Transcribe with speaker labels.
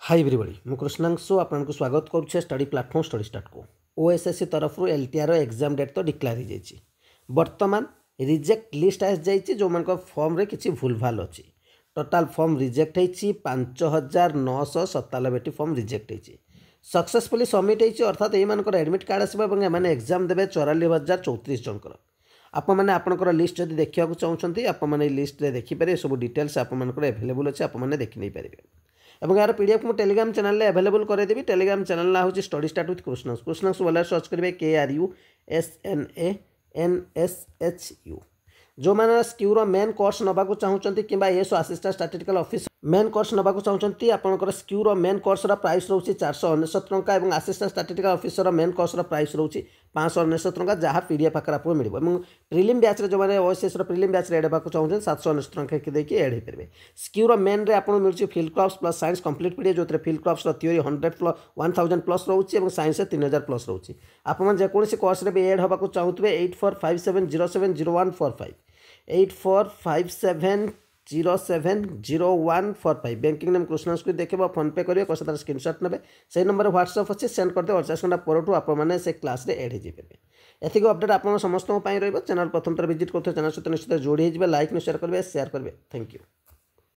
Speaker 1: Hi everybody मु कृष्णांशु आपको स्वागत करुच्छे स्टडी प्लाटफॉर्म स्टडी स्टार्ट को ओएसएससी तरफ एलटीआर एग्जाम डेट तो डिक्लेयर हो जाए बर्तमान रिजेक्ट लिस्ट आस जाइए जो मान फॉर्म रे किसी भूल भाल अच्छी टोटाल फॉर्म रिजेक्ट होती 5997 फॉर्म रिजेक्ट होती सक्सेसफुली सबमिट होती अर्थात ये एडमिट कार्ड आसो एग्जाम देवे 44,034 जनकर आपने आपंकर लिस्ट जब देखा चाहते आपने लिस्ट देखिपारे सब डिटेल्स आपंकर एभेलेबल अच्छे आपने देखी नहीं पारे और यार पीडीएफ मुझे टेलीग्राम चैनल में अवेलेबल करदेवी टेलीग्राम चैनल ना हूँ स्टडी स्टार्ट विथ कृष्णांशु कृष्णांशु वाला सर्च करेंगे KRUSNANSHU जो मैंने स्क्यूर मेन कोर्स नवा चाहते कि SO assistant statistical officer main course नवा चाहते आपंकर स्क्यूर मेन कोर्स प्राइस रोचे 499 टंका और assistant statistical officer main course price रोचे 599 टंका जहाँ पीडीएफ आकार आपको मिले और प्रिलिम बैच जो मैंने ओएसएस प्रिलिम बैच एड होगा चाहते 799 टंका देकी एड हो पारे स्क्यूर मेन रे आपको मिलूँ field crafts plus science complete PDF जो फील्ड क्राफ्ट्स थ्योरी 1000 प्लस रोचे और साइंस 3000 प्लस रोचे आप जेकोसी कोर्स भी एड होगा चाहते 8457070145 8457070145 बैंकिंग नेम कृष्णांशु को देखे फोन पे करेंगे कौन तार स्क्रीनशॉट ने से नंबर व्हाट्सअप अच्छे सेंड करदे 48 घंटा पर आपने से क्लास रे एड हो एतिक अपडेट आप समस्त चैनल प्रथम थर विजिट करते चैनल सहित निश्चित जोड़ी लाइक शेयर करेंगे थैंक यू।